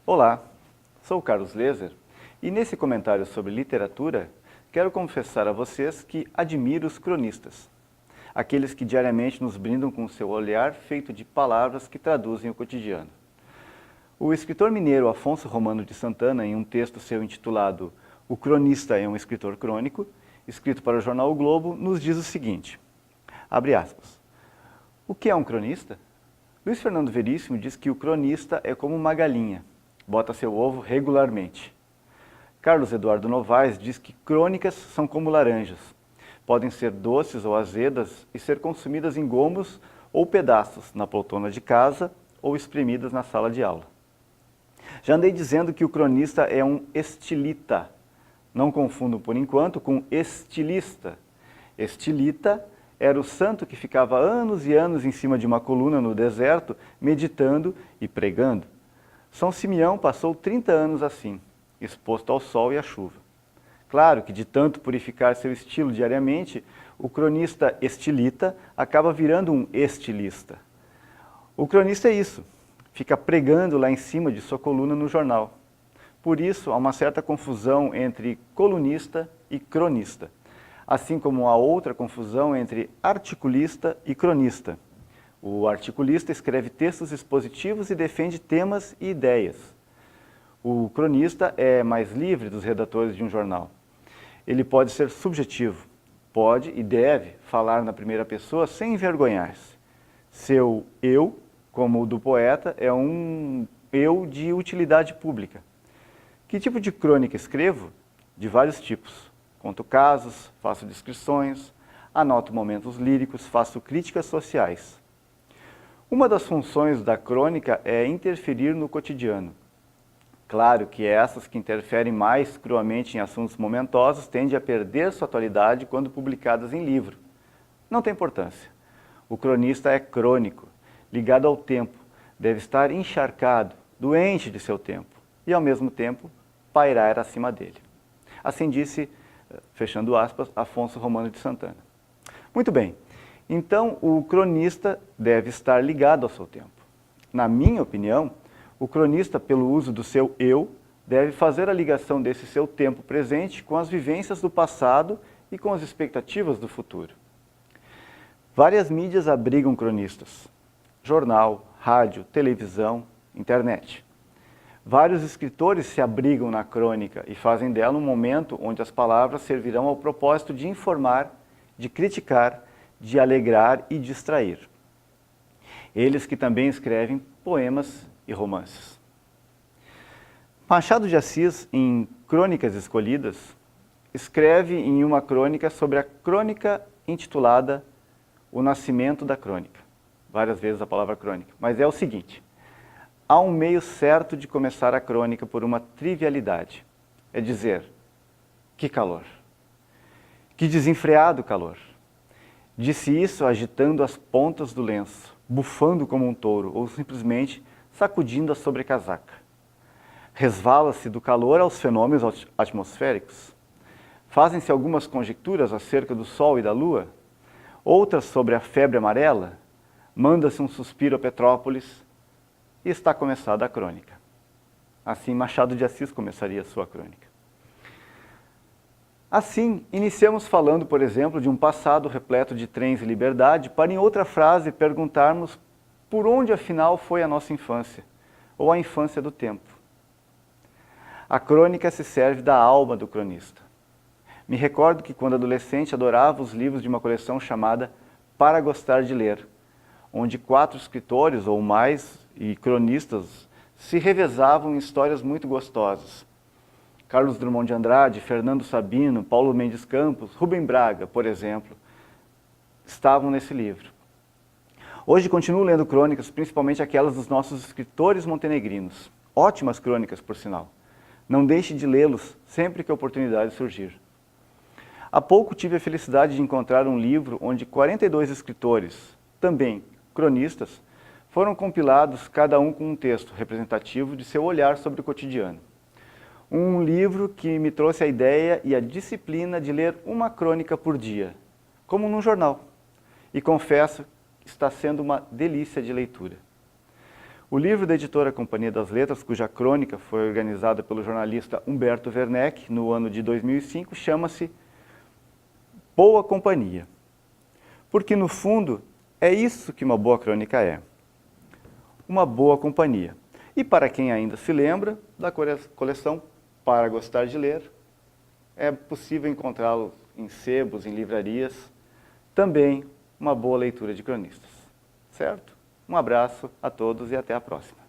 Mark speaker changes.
Speaker 1: Olá, sou o Carlos Leser e nesse comentário sobre literatura quero confessar a vocês que admiro os cronistas, aqueles que diariamente nos brindam com o seu olhar feito de palavras que traduzem o cotidiano. O escritor mineiro Afonso Romano de Santana, em um texto seu intitulado O Cronista é um Escritor Crônico, escrito para o jornal O Globo, nos diz o seguinte, abre aspas, o que é um cronista? Luiz Fernando Veríssimo diz que o cronista é como uma galinha, bota seu ovo regularmente. Carlos Eduardo Novaes diz que crônicas são como laranjas. Podem ser doces ou azedas e ser consumidas em gomos ou pedaços na poltrona de casa ou espremidas na sala de aula. Já andei dizendo que o cronista é um estilita. Não confundam por enquanto com estilista. Estilita era o santo que ficava anos e anos em cima de uma coluna no deserto, meditando e pregando. São Simeão passou 30 anos assim, exposto ao sol e à chuva. Claro que de tanto purificar seu estilo diariamente, o cronista estilita acaba virando um estilista. O cronista é isso, fica pregando lá em cima de sua coluna no jornal. Por isso, há uma certa confusão entre colunista e cronista, assim como há outra confusão entre articulista e cronista. O articulista escreve textos expositivos e defende temas e ideias. O cronista é mais livre dos redatores de um jornal. Ele pode ser subjetivo, pode e deve falar na primeira pessoa sem envergonhar-se. Seu eu, como o do poeta, é um eu de utilidade pública. Que tipo de crônica escrevo? De vários tipos. Conto casos, faço descrições, anoto momentos líricos, faço críticas sociais. Uma das funções da crônica é interferir no cotidiano. Claro que essas que interferem mais cruamente em assuntos momentosos tendem a perder sua atualidade quando publicadas em livro. Não tem importância. O cronista é crônico, ligado ao tempo, deve estar encharcado, doente de seu tempo e, ao mesmo tempo, pairar acima dele. Assim disse, fechando aspas, Afonso Romano de Santana. Muito bem, então o cronista deve estar ligado ao seu tempo. Na minha opinião, o cronista, pelo uso do seu eu, deve fazer a ligação desse seu tempo presente com as vivências do passado e com as expectativas do futuro. Várias mídias abrigam cronistas: jornal, rádio, televisão, internet. Vários escritores se abrigam na crônica e fazem dela um momento onde as palavras servirão ao propósito de informar, de criticar, de alegrar e distrair. Eles que também escrevem poemas e romances. Machado de Assis, em Crônicas Escolhidas, escreve em uma crônica sobre a crônica intitulada O Nascimento da Crônica. Várias vezes a palavra crônica, mas é o seguinte: há um meio certo de começar a crônica por uma trivialidade. É dizer, que calor, que desenfreado calor. Disse isso agitando as pontas do lenço, bufando como um touro ou simplesmente sacudindo a sobrecasaca. Resvala-se do calor aos fenômenos atmosféricos. Fazem-se algumas conjecturas acerca do Sol e da Lua, outras sobre a febre amarela. Manda-se um suspiro a Petrópolis e está começada a crônica. Assim, Machado de Assis começaria a sua crônica. Assim, iniciamos falando, por exemplo, de um passado repleto de trens e liberdade, para em outra frase perguntarmos por onde afinal foi a nossa infância, ou a infância do tempo. A crônica se serve da alma do cronista. Me recordo que quando adolescente adorava os livros de uma coleção chamada Para Gostar de Ler, onde 4 escritores ou mais e cronistas se revezavam em histórias muito gostosas. Carlos Drummond de Andrade, Fernando Sabino, Paulo Mendes Campos, Rubem Braga, por exemplo, estavam nesse livro. Hoje continuo lendo crônicas, principalmente aquelas dos nossos escritores montenegrinos. Ótimas crônicas, por sinal. Não deixe de lê-los sempre que a oportunidade surgir. Há pouco tive a felicidade de encontrar um livro onde 42 escritores, também cronistas, foram compilados cada um com um texto representativo de seu olhar sobre o cotidiano. Um livro que me trouxe a ideia e a disciplina de ler uma crônica por dia, como num jornal. E confesso que está sendo uma delícia de leitura. O livro da editora Companhia das Letras, cuja crônica foi organizada pelo jornalista Humberto Werneck no ano de 2005, chama-se Boa Companhia. Porque, no fundo, é isso que uma boa crônica é. Uma boa companhia. E para quem ainda se lembra da coleção Para Gostar de Ler, é possível encontrá-lo em sebos, em livrarias, também uma boa leitura de cronistas. Certo? Um abraço a todos e até a próxima.